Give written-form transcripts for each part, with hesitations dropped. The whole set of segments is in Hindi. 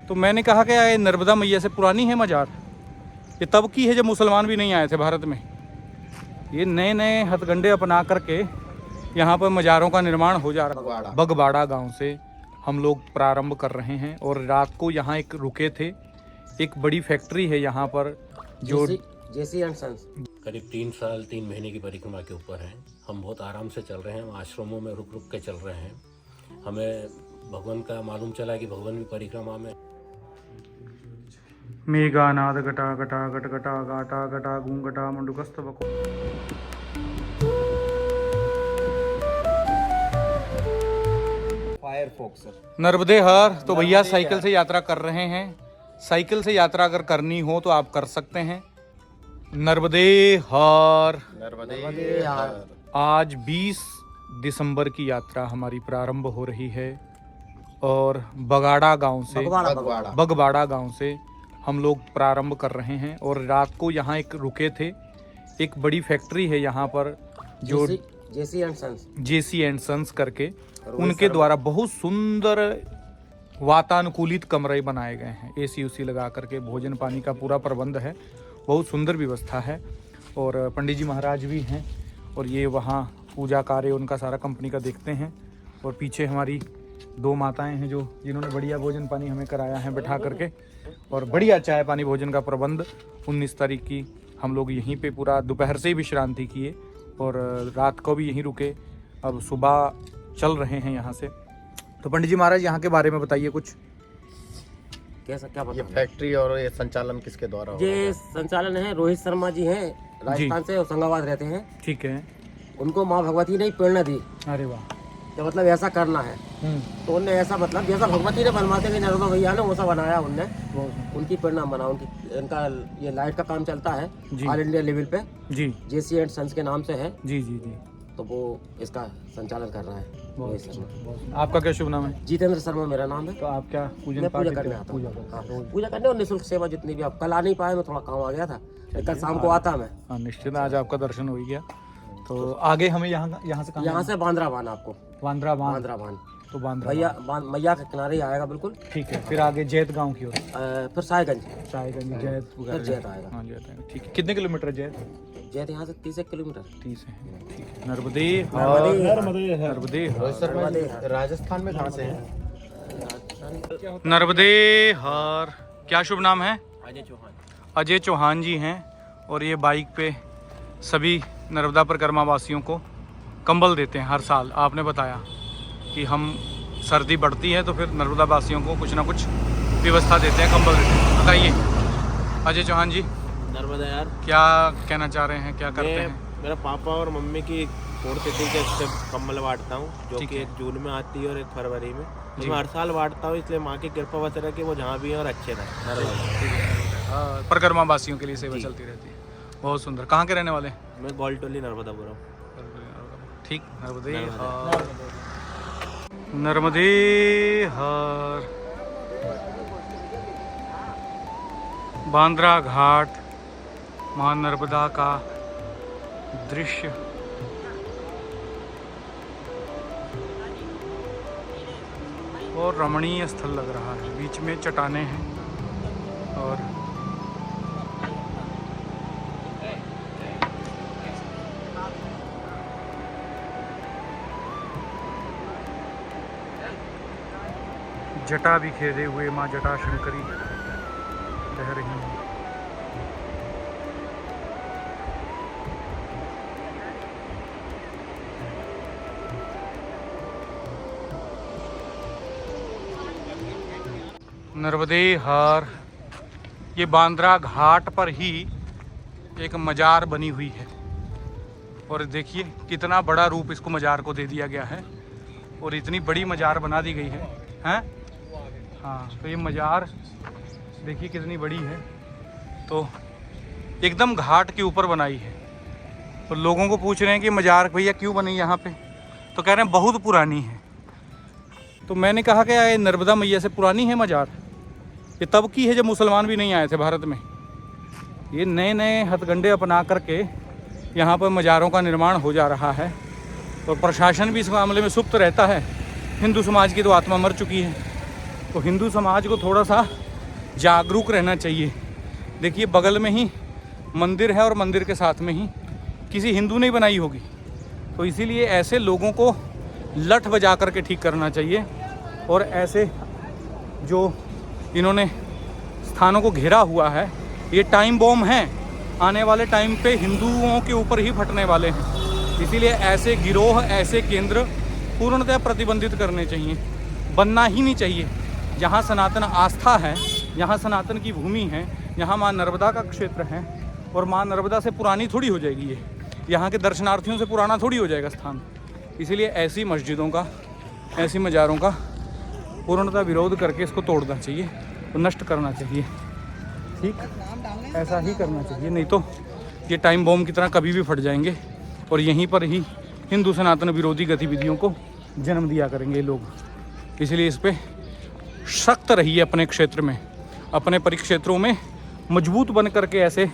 तो मैंने कहा कि ये नर्मदा मैया से पुरानी है मजार, ये तब की है जब मुसलमान भी नहीं आए थे भारत में। ये नए नए हथकंडे अपना करके यहाँ पर मज़ारों का निर्माण हो जा रहा है। बगबाड़ा गांव से हम लोग प्रारंभ कर रहे हैं और रात को यहाँ एक रुके थे। एक बड़ी फैक्ट्री है यहाँ पर जो जेसी एंड सन्स करीब 3 साल 3 महीने की परिक्रमा के ऊपर हैं। हम बहुत आराम से चल रहे हैं, आश्रमों में रुक रुक के चल रहे हैं। हमें भगवान का मालूम चला कि भगवान भी परिक्रमा में मेघानाद घटा घटा घट घटा गाटा घटा गूं घटा मंडुकस्त बको। फायरफॉक्स नर्मदे हर तो भैया साइकिल से यात्रा कर रहे हैं। साइकिल से यात्रा अगर करनी हो तो आप कर सकते हैं। नर्मदे हर। आज 20 दिसंबर की यात्रा हमारी प्रारंभ हो रही है और बगबाड़ा गांव से हम लोग प्रारंभ कर रहे हैं और रात को यहाँ एक रुके थे। एक बड़ी फैक्ट्री है यहाँ पर जो जेसी एंड सन्स करके, उनके द्वारा बहुत सुंदर वातानुकूलित कमरे बनाए गए हैं। एसी उसी लगा करके भोजन पानी का पूरा प्रबंध है, बहुत सुंदर व्यवस्था है। और पंडित जी महाराज भी हैं और ये वहाँ पूजा कार्य उनका सारा कंपनी का देखते हैं। और पीछे हमारी 2 माताएं हैं जो जिन्होंने बढ़िया भोजन पानी हमें कराया है बैठा करके, और बढ़िया चाय पानी भोजन का प्रबंध। 19 तारीख की हम लोग यहीं पे पूरा दोपहर से ही विश्रांति किए और रात को भी यहीं रुके। अब सुबह चल रहे हैं यहाँ से। तो पंडित जी महाराज यहाँ के बारे में बताइए कुछ। कैसा क्या ये फैक्ट्री और ये संचालन किसके द्वारा हो रहा ये संचालन है रोहित शर्मा जी हैं, राजस्थान से, होशंगाबाद रहते हैं। ठीक है। उनको माँ भगवती ने प्रेरणा दी। अरे वाह। तो मतलब ऐसा करना है तो उनने ऐसा, मतलब जैसा भगवती ने बनवाते कि नर्मदा भैया ने वैसा बनाया उनने। उनकी प्रेरणा बना। इनका ये लाइट का काम चलता है ऑल इंडिया लेवल पे जी, जेसी एंड सन्स के नाम से है जी जी जी। तो वो इसका संचालन कर रहा है। आपका क्या शुभ नाम है? जितेंद्र शर्मा मेरा नाम है। तो आप क्या पूजा करने आता हूँ? पूजा करने और निःशुल्क सेवा जितनी भी। आप कल आ नहीं पाए, मैं थोड़ा काम आ गया था, कल शाम को आता मैं। हाँ निश्चित, आज आपका दर्शन हो गया। तो आगे हमें यहाँ से बांद्रा बान, आपको बांद्रा बान। तो बांद्रा मैया के किनारे ही आएगा बिल्कुल। ठीक है। फिर आगे जैत गांव की ओर, फिर साहेगंज जैत फिर जैत आएगा। हाँ जैत आएगा। ठीक है। कितने किलोमीटर जैत? जैत यहाँ से 30 किलोमीटर। 30 है। ठीक है। नर्मदे राजस्थान में कहाँ से हैं? नर्मदे हर। क्या शुभ नाम है? अजय चौहान। अजय चौहान जी हैं और ये बाइक पे सभी नर्मदा परिक्रमा वासियों को कंबल देते हैं हर साल। आपने बताया कि हम सर्दी बढ़ती है तो फिर नर्मदा वासियों को कुछ ना कुछ व्यवस्था देते हैं, कंबल देते हैं। बताइए अजय चौहान जी, नर्मदा यार क्या कहना चाह रहे हैं, क्या करते हैं? मेरा पापा और मम्मी की पुण्यतिथि के इससे कम्बल बांटता हूँ, जो कि 1 जून में आती है और 1 फरवरी में। मैं हर साल बांटता हूँ, इसलिए माँ की कृपा बस रहे कि वो जहाँ भी हैं और अच्छे रहें। परिक्रमा वासियों के लिए सेवा चलती रहती है। बहुत सुंदर। कहाँ के रहने वाले? मैं गोलटोली नर्मदापुरम। ठीक। नर्मदे हर। बांद्रा घाट, मां नर्मदा का दृश्य। और रमणीय स्थल लग रहा है। बीच में चट्टानें हैं और जटा भी खेले हुए माँ जटा शंकरी रह रही हैं। नर्मदे हर। ये बांद्रा घाट पर ही एक मजार बनी हुई है और देखिए कितना बड़ा रूप इसको मजार को दे दिया गया है और इतनी बड़ी मजार बना दी गई है। हैं? हाँ, तो ये मजार देखिए कितनी बड़ी है। तो एकदम घाट के ऊपर बनाई है। तो लोगों को पूछ रहे हैं कि मजार भैया क्यों बनी यहाँ पे, तो कह रहे हैं बहुत पुरानी है। तो मैंने कहा कि ये नर्मदा मैया से पुरानी है मजार, ये तब की है जब मुसलमान भी नहीं आए थे भारत में। ये नए नए हथकंडे अपना करके यहाँ पर मज़ारों का निर्माण हो जा रहा है और प्रशासन भी इस मामले में सुप्त रहता है। हिंदू समाज की तो आत्मा मर चुकी है, तो हिंदू समाज को थोड़ा सा जागरूक रहना चाहिए। देखिए बगल में ही मंदिर है और मंदिर के साथ में ही किसी हिंदू ने बनाई होगी, तो इसीलिए ऐसे लोगों को लठ बजा करके ठीक करना चाहिए। और ऐसे जो इन्होंने स्थानों को घेरा हुआ है, ये टाइम बॉम्ब हैं, आने वाले टाइम पे हिंदुओं के ऊपर ही फटने वाले हैं। इसीलिए ऐसे गिरोह, ऐसे केंद्र पूर्णतः प्रतिबंधित करने चाहिए, बनना ही नहीं चाहिए। जहाँ सनातन आस्था है, यहाँ सनातन की भूमि है, यहाँ माँ नर्मदा का क्षेत्र है, और माँ नर्मदा से पुरानी थोड़ी हो जाएगी ये, यहाँ के दर्शनार्थियों से पुराना थोड़ी हो जाएगा स्थान। इसीलिए ऐसी मस्जिदों का, ऐसी मज़ारों का पूर्णतः विरोध करके इसको तोड़ना चाहिए, तो नष्ट करना चाहिए। ठीक, ऐसा ही करना चाहिए, नहीं तो ये टाइम बॉम्ब की तरह कभी भी फट जाएंगे और यहीं पर ही हिंदू सनातन विरोधी गतिविधियों को जन्म दिया करेंगे लोग। इसलिए इस पर सख्त रहिए, अपने क्षेत्र में, अपने परिक्षेत्रों में मजबूत बन करके। ऐसे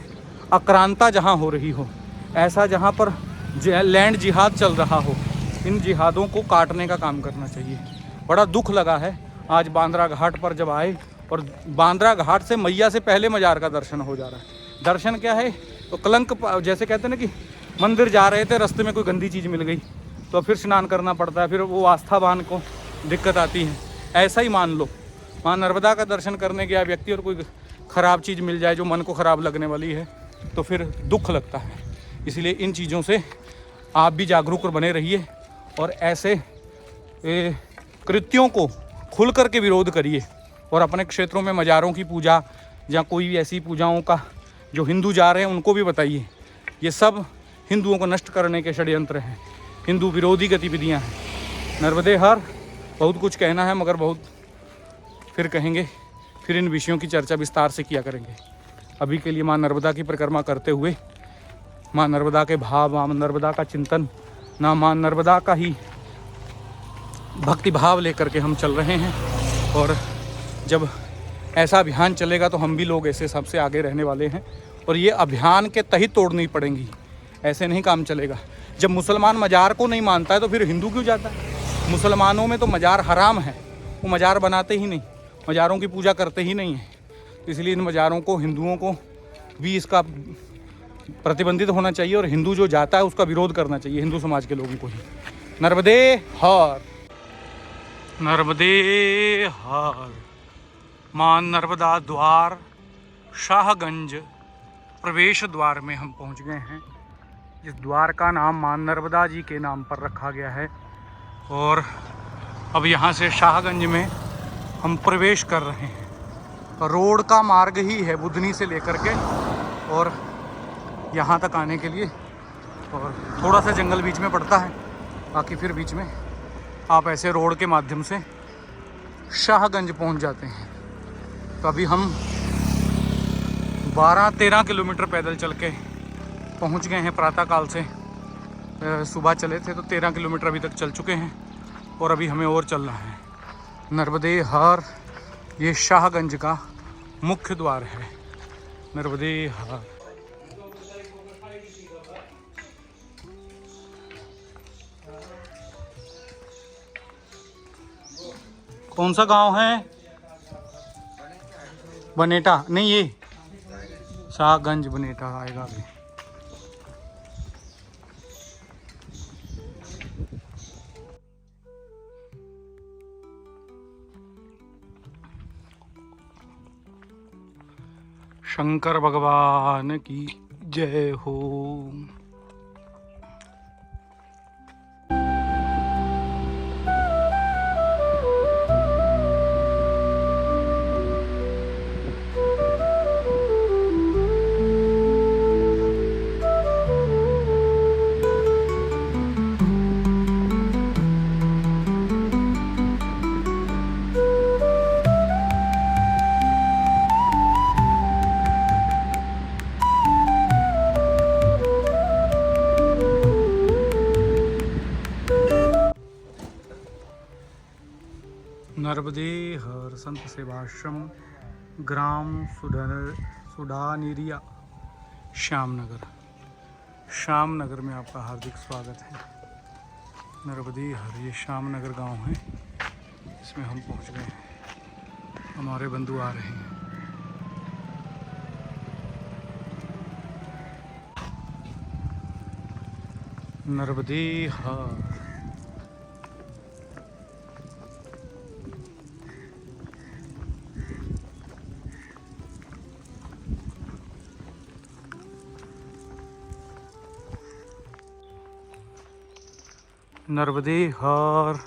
आक्रांता जहाँ हो रही हो, ऐसा जहाँ पर लैंड जिहाद चल रहा हो, इन जिहादों को काटने का काम करना चाहिए। बड़ा दुख लगा है आज बांद्रा घाट पर जब आए, और बांद्रा घाट से मैया से पहले मज़ार का दर्शन हो जा रहा है। दर्शन क्या है, तो कलंक, जैसे कहते हैं ना कि मंदिर जा रहे थे, रास्ते में कोई गंदी चीज़ मिल गई तो फिर स्नान करना पड़ता है, फिर वो आस्थावान को दिक्कत आती है। ऐसा ही मान लो, माँ नर्मदा का दर्शन करने गया व्यक्ति और कोई ख़राब चीज़ मिल जाए जो मन को ख़राब लगने वाली है, तो फिर दुख लगता है। इसलिए इन चीज़ों से आप भी जागरूक बने रहिए और ऐसे कृत्यों को खुल कर के विरोध करिए। और अपने क्षेत्रों में मज़ारों की पूजा या कोई भी ऐसी पूजाओं का जो हिंदू जा रहे हैं उनको भी बताइए, ये सब हिंदुओं को नष्ट करने के षड्यंत्र हैं, हिंदू विरोधी गतिविधियां हैं। नर्मदे हर, बहुत कुछ कहना है मगर बहुत फिर कहेंगे, फिर इन विषयों की चर्चा विस्तार से किया करेंगे। अभी के लिए माँ नर्मदा की परिक्रमा करते हुए, माँ नर्मदा के भाव, माँ नर्मदा का चिंतन, ना माँ नर्मदा का ही भक्ति भाव लेकर के हम चल रहे हैं। और जब ऐसा अभियान चलेगा तो हम भी लोग ऐसे सबसे आगे रहने वाले हैं, और ये अभियान के तहत तोड़नी पड़ेंगी, ऐसे नहीं काम चलेगा। जब मुसलमान मज़ार को नहीं मानता है तो फिर हिंदू क्यों जाता है? मुसलमानों में तो मज़ार हराम है, वो मज़ार बनाते ही नहीं, मज़ारों की पूजा करते ही नहीं है। इसलिए इन मज़ारों को, हिंदुओं को भी इसका प्रतिबंधित होना चाहिए, और हिंदू जो जाता है उसका विरोध करना चाहिए, हिंदू समाज के लोगों को ही। नर्मदे हर, नर्मदे हर। माँ नर्मदा द्वार, शाहगंज प्रवेश द्वार में हम पहुंच गए हैं। इस द्वार का नाम माँ नर्मदा जी के नाम पर रखा गया है, और अब यहाँ से शाहगंज में हम प्रवेश कर रहे हैं। रोड का मार्ग ही है बुधनी से लेकर के और यहाँ तक आने के लिए, और थोड़ा सा जंगल बीच में पड़ता है, बाकी फिर बीच में आप ऐसे रोड के माध्यम से शाहगंज पहुँच जाते हैं। तो अभी हम 12-13 किलोमीटर पैदल चल के पहुँच गए हैं। प्रातःकाल से सुबह चले थे तो 13 किलोमीटर अभी तक चल चुके हैं, और अभी हमें और चलना है। नर्मदे हर, ये शाहगंज का मुख्य द्वार है। नर्मदे हर। कौन सा गांव है? बनेटा नहीं, ये शाहगंज बनेटा आएगा अभी। शंकर भगवान की जय हो। नर्मदे हर संत सेवाश्रम, ग्राम सुडानिरिया, श्यामनगर। श्यामनगर में आपका हार्दिक स्वागत है। नर्मदे हर, ये श्यामनगर गांव है, इसमें हम पहुंच गए हैं। हमारे बंधु आ रहे हैं। नर्मदे हार। नर्मदे हार।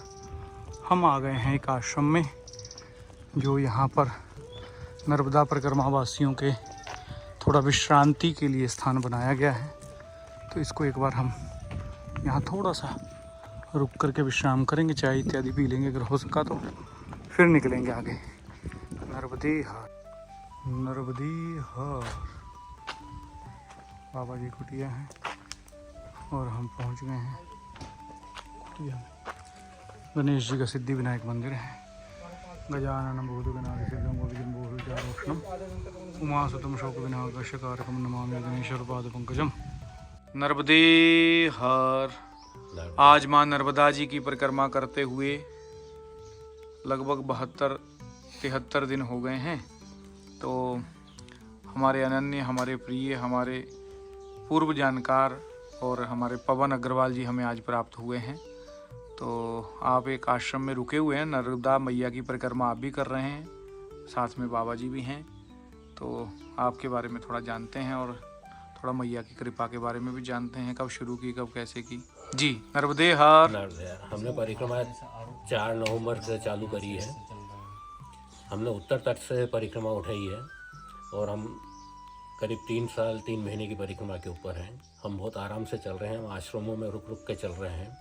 हम आ गए हैं एक आश्रम में जो यहाँ पर नर्मदा परिक्रमा वासियों के थोड़ा विश्रांति के लिए स्थान बनाया गया है। तो इसको एक बार हम यहाँ थोड़ा सा रुक करके विश्राम करेंगे, चाय इत्यादि पी लेंगे अगर हो सका तो, फिर निकलेंगे आगे। नर्मदे हार। नर्मदे हार बाबा जी कुटिया है और हम पहुँच गए हैं कुटिया में। गणेश जी का सिद्धि विनायक मंदिर है। गजानन भूतगणाधि सिद्धं गोविंदं भूषारोक्षणं उमासुतं शोक विनाशकारकं नमामि गणेश्वर पाद पंकजम। नर्मदे हार। आज माँ नर्मदा जी की परिक्रमा करते हुए लगभग 72-73 दिन हो गए हैं। तो हमारे अनन्य, हमारे प्रिय, हमारे पूर्व जानकार और हमारे पवन अग्रवाल जी हमें आज प्राप्त हुए हैं। तो आप एक आश्रम में रुके हुए हैं, नर्मदा मैया की परिक्रमा आप भी कर रहे हैं, साथ में बाबा जी भी हैं। तो आपके बारे में थोड़ा जानते हैं और थोड़ा मैया की कृपा के बारे में भी जानते हैं। कब शुरू की, कब कैसे की? जी नर्मदे हार। हमने परिक्रमा 4 नवंबर से चालू करी है। हमने उत्तर तट से परिक्रमा उठाई है और हम करीब 3 साल 3 महीने की परिक्रमा के ऊपर हैं। हम बहुत आराम से चल रहे हैं, हम आश्रमों में रुक रुक के चल रहे हैं।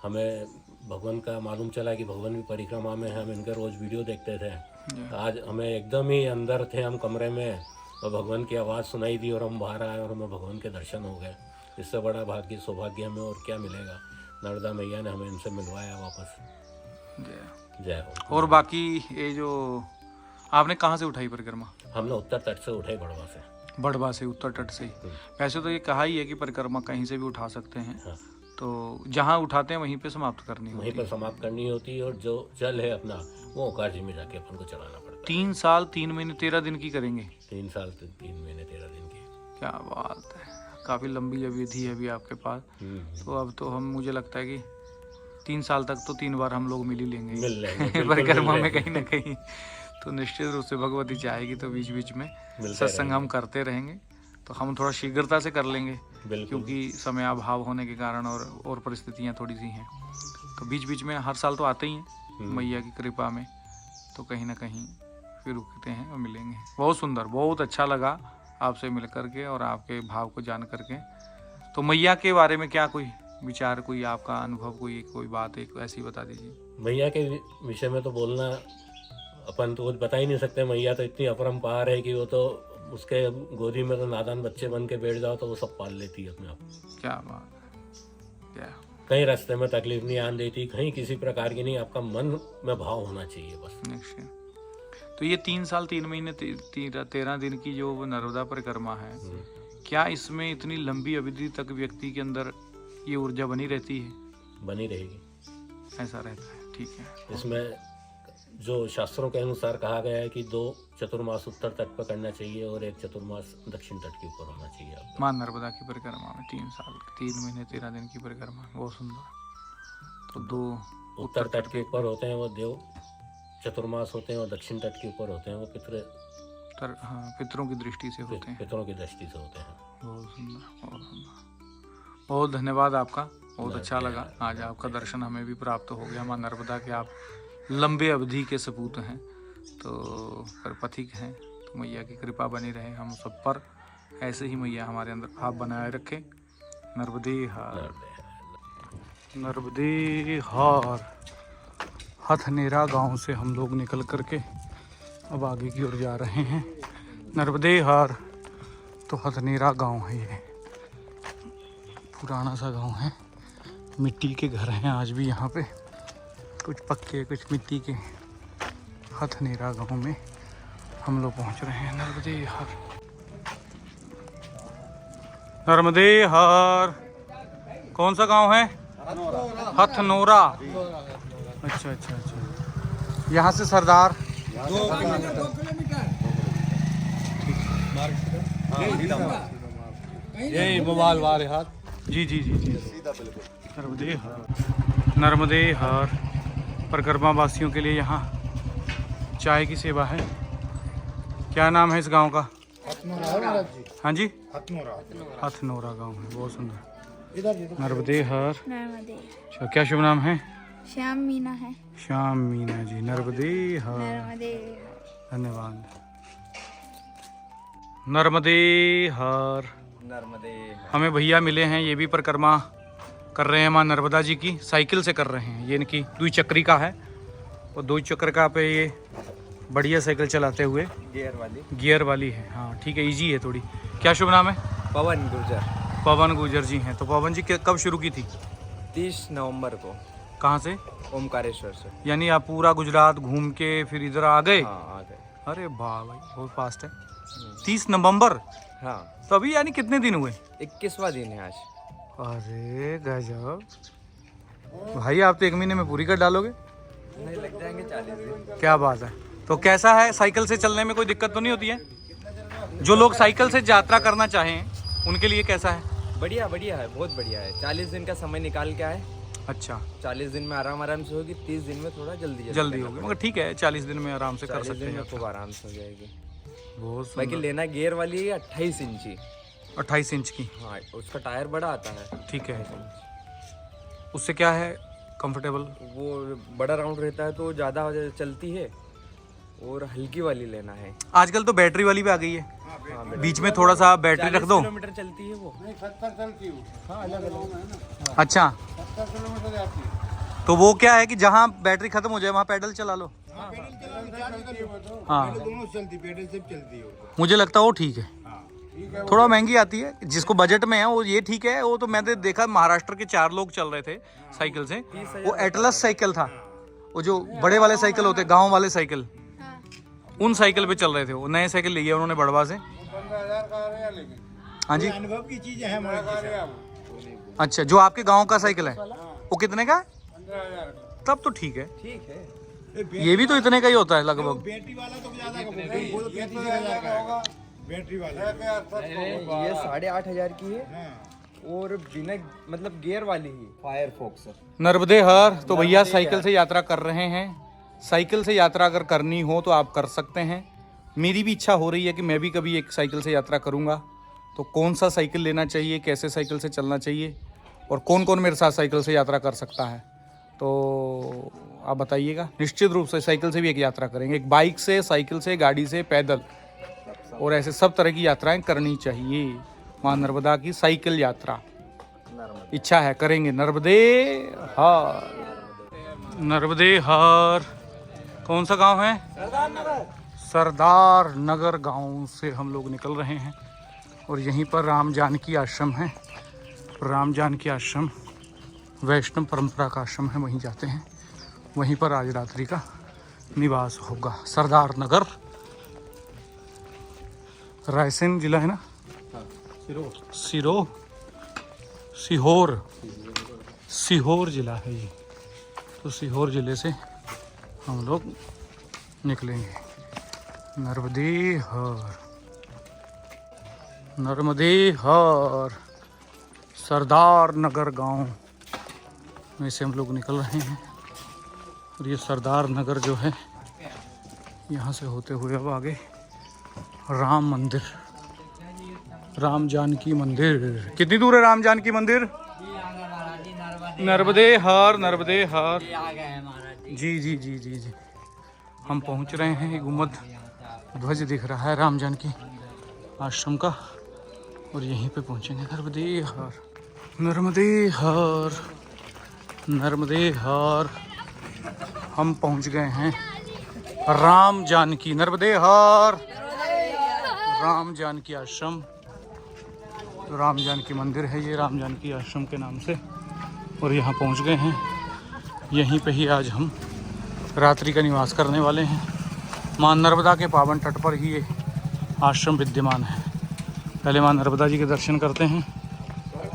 हमें भगवान का मालूम चला कि भगवान भी परिक्रमा में, हम इनके रोज़ वीडियो देखते थे। आज हमें एकदम ही अंदर थे हम कमरे में और भगवान की आवाज़ सुनाई दी और हम बाहर आए और हमें भगवान के दर्शन हो गए। इससे बड़ा भाग्य, सौभाग्य हमें और क्या मिलेगा। नर्मदा मैया ने हमें इनसे मिलवाया वापस। जय हो। और बाकी ये जो आपने कहाँ से उठाई परिक्रमा? हमने उत्तर तट से उठाई, बड़वा से। बड़वा से, उत्तर तट से। वैसे तो ये कहा ही है कि परिक्रमा कहीं से भी उठा सकते हैं। हाँ। तो जहाँ उठाते हैं वहीं पे समाप्त करनी होती है। वहीं पर समाप्त करनी होती है और जो जल है अपना वो ओंकार जी में जाके अपन को चढ़ाना पड़ता है। 3 साल 3 महीने 13 दिन की करेंगे? 3 साल 3 महीने 13 दिन की। क्या बात है, काफ़ी लंबी अवधि है अभी आपके पास। तो अब तो हम, मुझे लगता है कि 3 साल तक तो 3 बार हम लोग मिल ही लेंगे परिक्रमा में कहीं ना कहीं। तो निश्चित रूप से भगवती चाहेगी तो बीच बीच में सत्संग हम करते रहेंगे। तो हम थोड़ा शीघ्रता से कर लेंगे क्योंकि समयाभाव होने के कारण और परिस्थितियाँ थोड़ी सी हैं। तो बीच बीच में हर साल तो आते ही हैं मैया की कृपा में, तो कहीं ना कहीं फिर रुकते हैं और मिलेंगे। बहुत सुंदर, बहुत अच्छा लगा आपसे मिल करके और आपके भाव को जान करके। तो मैया के बारे में क्या कोई विचार, कोई आपका अनुभव, कोई बात एक ऐसी बता दीजिए। मैया के विषय में तो बोलना अपन तो कुछ बता ही नहीं सकते। मैया तो इतनी अपरंपार है कि वो तो उसके गोदी में तो नादान बच्चे बन के बैठ जाओ तो वो सब पाल लेती है अपने आप। क्या बात है, क्या कहीं रास्ते में तकलीफ नहीं आने देती, कहीं किसी प्रकार की नहीं। आपका मन में भाव होना चाहिए बस। निश्चय। तो ये 3 साल 3 महीने 13 दिन की जो नर्मदा परिक्रमा है, क्या इसमें इतनी लंबी अवधि तक व्यक्ति के अंदर ये ऊर्जा बनी रहती है? बनी रहेगी, ऐसा रहता है। ठीक है। इसमें जो शास्त्रों के अनुसार कहा गया है कि 2 चतुर्मास उत्तर तट पर करना चाहिए और 1 चतुर्मास दक्षिण तट के ऊपर होना चाहिए आपको। माँ नर्मदा की परिक्रमा में 3 साल 3 महीने 13 दिन की परिक्रमा, बहुत सुंदर। तो 2 उत्तर तट के ऊपर होते हैं वो देव चतुर्मास होते हैं और दक्षिण तट के ऊपर होते हैं वो पितरों की दृष्टि से होते हैं। पितरों की दृष्टि से होते हैं। बहुत सुंदर, बहुत सुंदर। बहुत धन्यवाद आपका, बहुत अच्छा लगा। आज आपका दर्शन हमें भी प्राप्त हो गया। माँ नर्मदा के आप लंबे अवधि के सपूत हैं, तो पर पथिक हैं। तो मैया की कृपा बनी रहे हम सब पर, ऐसे ही मैया हमारे अंदर भाव बनाए रखे। नर्मदे हार। नर्मदे हार। हथनेरा गांव से हम लोग निकल करके अब आगे की ओर जा रहे हैं। नर्मदे हार तो हथनेरा गांव है, ये पुराना सा गांव है। मिट्टी के घर हैं आज भी यहाँ पे, कुछ पक्के कुछ मिट्टी के। हथनेरा गांव में हम लोग पहुँच रहे हैं। नर्मदे हार। नर्मदे हार कौन सा गांव है? हथनोरा। अच्छा अच्छा अच्छा। यहाँ से सरदार जय बवाल वारे हाथ। जी जी जी जी, नर्मदे हर, नर्मदे हर। परिक्रमा वासियों के लिए यहाँ चाय की सेवा है। क्या नाम है इस गांव का? हाँ जी, हथनोरा गांव है। बहुत सुंदर। नर्मदे हर। अच्छा, क्या शुभ नाम है? श्याम मीना है। श्याम मीना जी, नर्मदे हर। नर्मदे धन्यवाद। नर्मदे हर। हमें भैया मिले हैं, ये भी परिक्रमा कर रहे हैं माँ नर्मदा जी की। साइकिल से कर रहे हैं, ये इनकी द्विचक्री का है और द्विचक्रिका पे ये बढ़िया साइकिल चलाते हुए। गियर वाली है, हाँ ठीक है, इजी है थोड़ी। क्या शुभ नाम है? पवन गुर्जर। पवन गुर्जर जी हैं। तो पवन जी कब शुरू की थी? 30 नवंबर को। कहाँ से? ओमकारेश्वर से। यानी आप पूरा गुजरात घूम के फिर इधर आ गए? हाँ, आ गए। अरे वाह भाई, बहुत फास्ट है। 30 नवंबर। हाँ, तो अभी यानी कितने दिन हुए? 21वां दिन है आज। अरे गजब भाई, आप तो 1 महीने में पूरी कर डालोगे। नहीं, लग जाएंगे 40 दिन। क्या बात है। तो कैसा है, साइकिल से चलने में कोई दिक्कत तो नहीं होती है? जो लोग साइकिल से यात्रा करना चाहें उनके लिए कैसा है? बढ़िया है, बहुत बढ़िया है। 40 दिन का समय निकाल के आए। अच्छा, 40 दिन में आराम से होगी, 30 दिन में थोड़ा जल्दी होगी, मगर ठीक है, 40 दिन में आराम से कर 40 सकते दिन हैं। में खूब आराम से हो जाएगी। बहुत बाकी सुंदर। लेना गियर वाली है 28 इंची। 28 इंच की, हाँ, उसका टायर बड़ा आता है। ठीक है। उससे क्या है, कंफर्टेबल? वो बड़ा राउंड रहता है तो ज़्यादा चलती है, और हल्की वाली लेना है। आजकल तो बैटरी वाली भी आ गई है। बीच में थोड़ा सा बैटरी रख दो। 40 किलोमीटर चलती है वो। अच्छा, तो वो क्या है कि जहाँ बैटरी खत्म हो जाए वहाँ पैडल चला लो। हाँ, मुझे लगता है वो ठीक है। थोड़ा महंगी आती है, जिसको बजट में है वो ये ठीक है। वो तो मैंने देखा, महाराष्ट्र के 4 लोग चल रहे थे साइकिल से। वो एटलस साइकिल था, वो जो बड़े वाले साइकिल होते, गांव वाले साइकिल, उन साइकिल पे चल रहे थे। वो नए साइकिल ले गया उन्होंने बड़वा से। हाँ जी, अनुभव की चीजें हैं हमारे। अच्छा, जो आपके गांव का साइकिल है वो कितने का? 15,000। तब तो ठीक है। ठीक है। ये भी तो इतने का ही होता है लगभग। बैटरी वाला तो ज्यादा का होगा। बैटरी वाला ये 8,500 की है, और बिना मतलब गियर वाली ही फायरफॉक्स। नर्मदे हर। तो भैया साइकिल से यात्रा कर रहे हैं। साइकिल से यात्रा अगर करनी हो तो आप कर सकते हैं। मेरी भी इच्छा हो रही है कि मैं भी कभी एक साइकिल से यात्रा करूंगा। तो कौन सा साइकिल लेना चाहिए, कैसे साइकिल से चलना चाहिए, और कौन कौन मेरे साथ साइकिल से यात्रा कर सकता है, तो आप बताइएगा। निश्चित रूप से साइकिल से भी एक यात्रा करेंगे, एक बाइक से, साइकिल से, गाड़ी से, पैदल, और ऐसे सब तरह की यात्राएं करनी चाहिए। माँ नर्मदा की साइकिल यात्रा इच्छा है, करेंगे। नर्मदे हर। नर्मदे हर। कौन सा गांव है? सरदार नगर गांव से हम लोग निकल रहे हैं, और यहीं पर राम जानकी आश्रम है। राम जानकी आश्रम वैष्णव परंपरा का आश्रम है, वहीं जाते हैं। वहीं पर आज रात्रि का निवास होगा। सरदार नगर, रायसेन जिला है ना? सीहोर जिला है ये। तो सीहोर जिले से हम लोग निकलेंगे। नर्मदे हर। नर्मदे हर। सरदार नगर गांव में से हम लोग निकल रहे हैं, और ये सरदार नगर जो है, यहाँ से होते हुए अब आगे राम मंदिर, राम जानकी मंदिर। कितनी दूर है राम जानकी मंदिर? नर्मदे हर। नर्मदे हर। जी जी जी जी जी, हम पहुंच रहे हैं। गुम्बद ध्वज दिख रहा है राम जानकी आश्रम का, और यहीं पे पहुंचेंगे। नर्मदे हर। नर्मदे हर। नर्मदे हर। हम पहुंच गए हैं राम जानकी। नर्मदे हर। राम जानकी आश्रम, राम जानकी मंदिर है ये, राम जानकी आश्रम के नाम से, और यहाँ पहुँच गए हैं। यहीं पे ही आज हम रात्रि का निवास करने वाले हैं। माँ नर्मदा के पावन तट पर ही ये आश्रम विद्यमान है। पहले माँ नर्मदा जी के दर्शन करते हैं।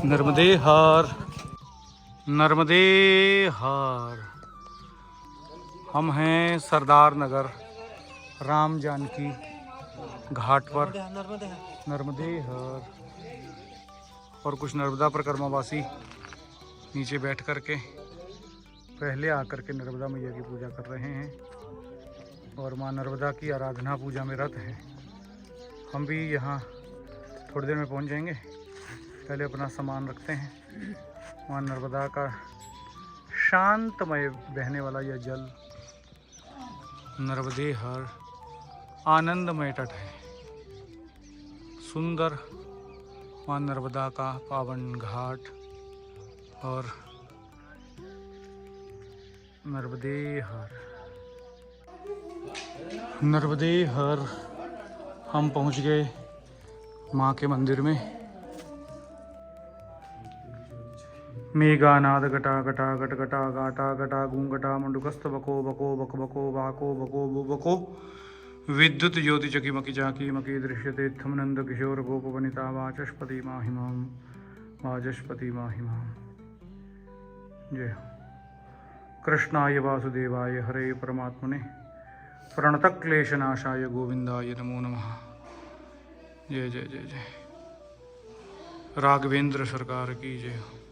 नर्मदे हर। नर्मदे हर। हम हैं सरदार नगर राम जानकी घाट पर नर्मदे हर, और कुछ नर्मदा परिक्रमावासी नीचे बैठ कर के पहले आकर के नर्मदा मैया की पूजा कर रहे हैं और माँ नर्मदा की आराधना पूजा में रत हैं। हम भी यहाँ थोड़ी देर में पहुँच जाएंगे। पहले अपना सामान रखते हैं। माँ नर्मदा का शांतमय बहने वाला यह जल नर्मदे हर आनंदमय तट है। सुंदर माँ नर्मदा का पावन घाट और नर्मदे हर। नर्मदे हर हम पहुंच गए माँ के मंदिर में। मेघानाद घटा घटा घट घटा गाटा घटा गूंगटा मंडुकस्त बको बको बक बको बाको बको बु बको विद्युत ज्योति चकिमकि चाकी मकी दृश्यते इत्थम नंद किशोर गोप वनिता वाचस्पति माहिमाम वाचस्पति माहिमाम। जय हो। कृष्णाय वासुदेवाय हरे परमात्मने प्रणतः क्लेशनाशाय गोविंदाय नमो नमः। जय जय जय जय। राघवेंद्र सरकार की जय हो।